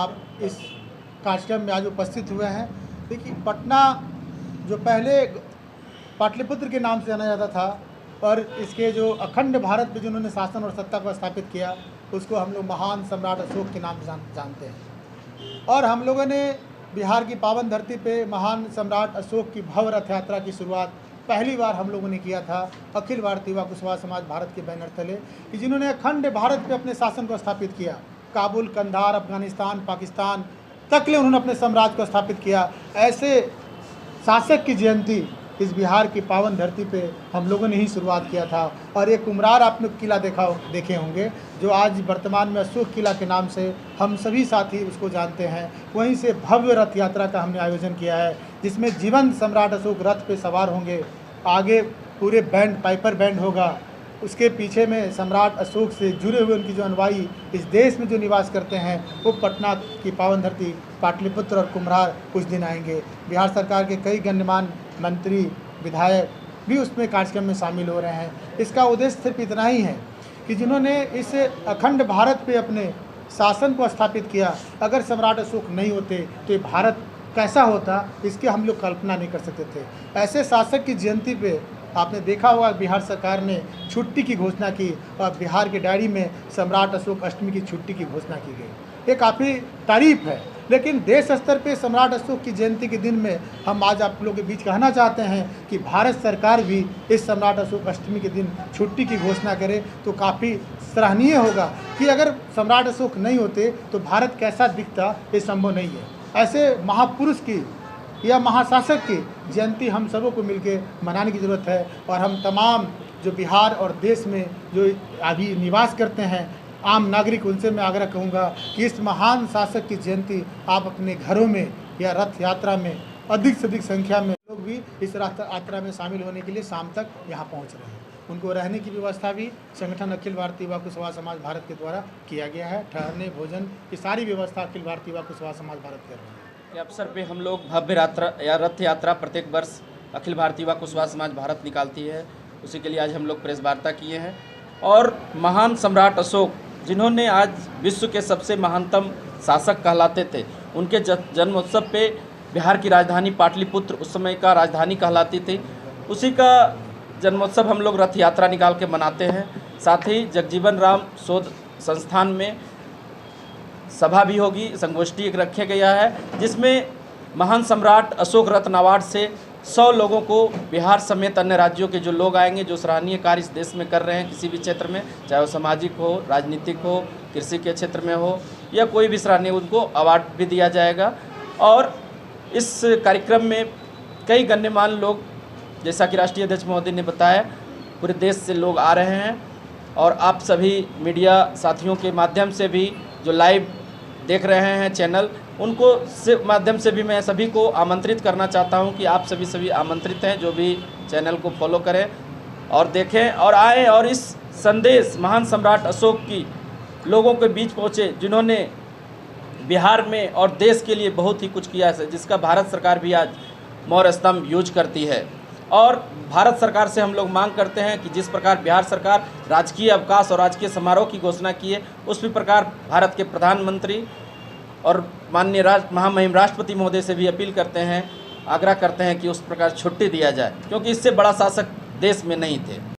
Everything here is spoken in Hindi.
आप इस कार्यक्रम में आज उपस्थित हुए हैं। देखिए, पटना जो पहले पाटलिपुत्र के नाम से जाना जाता था और इसके जो अखंड भारत में जिन्होंने शासन और सत्ता को स्थापित किया, उसको हम लोग महान सम्राट अशोक के नाम से जानते हैं। और हम लोगों ने बिहार की पावन धरती पे महान सम्राट अशोक की भव्य रथ यात्रा की शुरुआत पहली बार हम लोगों ने किया था अखिल भारतीय युवा कुशवाहा समाज भारत के बैनर तले, कि जिन्होंने अखंड भारत पे अपने शासन को स्थापित किया। काबुल, कंधार, अफगानिस्तान, पाकिस्तान तक ले उन्होंने अपने साम्राज्य को स्थापित किया। ऐसे शासक की जयंती इस बिहार की पावन धरती पे हम लोगों ने ही शुरुआत किया था। और एक कुम्हरार आपने किला देखे होंगे, जो आज वर्तमान में अशोक किला के नाम से हम सभी साथी उसको जानते हैं। वहीं से भव्य रथ यात्रा का हमने आयोजन किया है, जिसमें जीवंत सम्राट अशोक रथ पे सवार होंगे। आगे पूरे बैंड, पाइपर बैंड होगा, उसके पीछे में सम्राट अशोक से जुड़े हुए उनकी जो अनुयायी इस देश में जो निवास करते हैं, वो पटना की पावन धरती पाटलिपुत्र और कुम्हरार कुछ दिन आएंगे। बिहार सरकार के कई गण्यमान्य मंत्री, विधायक भी उसमें कार्यक्रम में शामिल हो रहे हैं। इसका उद्देश्य सिर्फ इतना ही है कि जिन्होंने इस अखंड भारत पे अपने शासन को स्थापित किया, अगर सम्राट अशोक नहीं होते तो ये भारत कैसा होता, इसकी हम लोग कल्पना नहीं कर सकते थे। ऐसे शासक की जयंती पे आपने देखा होगा बिहार सरकार ने छुट्टी की घोषणा की और बिहार के डायरी में सम्राट अशोक अष्टमी की छुट्टी की घोषणा की गई। ये काफ़ी तारीफ है। लेकिन देश स्तर पे सम्राट अशोक की जयंती के दिन में हम आज आप लोगों के बीच कहना चाहते हैं कि भारत सरकार भी इस सम्राट अशोक अष्टमी के दिन छुट्टी की घोषणा करे तो काफ़ी सराहनीय होगा। कि अगर सम्राट अशोक नहीं होते तो भारत कैसा दिखता, ये संभव नहीं है। ऐसे महापुरुष की या महाशासक की जयंती हम सबों को मिलकर मनाने की ज़रूरत है। और हम तमाम जो बिहार और देश में जो अभी निवास करते हैं आम नागरिक, उनसे मैं आग्रह कहूँगा कि इस महान शासक की जयंती आप अपने घरों में या रथ यात्रा में अधिक से अधिक संख्या में लोग भी इस रथ यात्रा में शामिल होने के लिए शाम तक यहाँ पहुँच रहे हैं। उनको रहने की व्यवस्था भी संगठन अखिल भारतीय युवा कुशवाहा समाज भारत के द्वारा किया गया है। ठहरने, भोजन की सारी व्यवस्था अखिल भारतीय युवा कुशवाहा समाज भारत कर रहे हैं। इस अवसर पे हम लोग भव्य यात्रा या रथ यात्रा प्रत्येक वर्ष अखिल भारतीय युवा कुशवाहा समाज भारत निकालती है। उसी के लिए आज हम लोग प्रेस वार्ता किए हैं। और महान सम्राट अशोक, जिन्होंने आज विश्व के सबसे महानतम शासक कहलाते थे, उनके जन्मोत्सव पे बिहार की राजधानी पाटलिपुत्र उस समय का राजधानी कहलाती थी, उसी का जन्मोत्सव हम लोग रथ यात्रा निकाल के मनाते हैं। साथ ही जगजीवन राम शोध संस्थान में सभा भी होगी, संगोष्ठी एक रखा गया है, जिसमें महान सम्राट अशोक रत्न अवार्ड से 100 लोगों को बिहार समेत अन्य राज्यों के जो लोग आएंगे, जो सराहनीय कार्य इस देश में कर रहे हैं किसी भी क्षेत्र में, चाहे वो सामाजिक हो, राजनीतिक हो, कृषि के क्षेत्र में हो या कोई भी सराहनीय, उनको अवार्ड भी दिया जाएगा। और इस कार्यक्रम में कई गण्यमान्य लोग, जैसा कि राष्ट्रीय अध्यक्ष महोदय ने बताया, पूरे देश से लोग आ रहे हैं। और आप सभी मीडिया साथियों के माध्यम से भी जो लाइव देख रहे हैं चैनल, उनको से माध्यम से भी मैं सभी को आमंत्रित करना चाहता हूं कि आप सभी आमंत्रित हैं, जो भी चैनल को फॉलो करें और देखें और आएँ और इस संदेश महान सम्राट अशोक की लोगों के बीच पहुँचे, जिन्होंने बिहार में और देश के लिए बहुत ही कुछ किया है, जिसका भारत सरकार भी आज मौर्य स्तंभ यूज करती है। और भारत सरकार से हम लोग मांग करते हैं कि जिस प्रकार बिहार सरकार राजकीय अवकाश और राजकीय समारोह की घोषणा की है, उसी प्रकार भारत के प्रधानमंत्री और माननीय महामहिम राष्ट्रपति महोदय से भी अपील करते हैं, आग्रह करते हैं कि उस प्रकार छुट्टी दिया जाए, क्योंकि इससे बड़ा शासक देश में नहीं थे।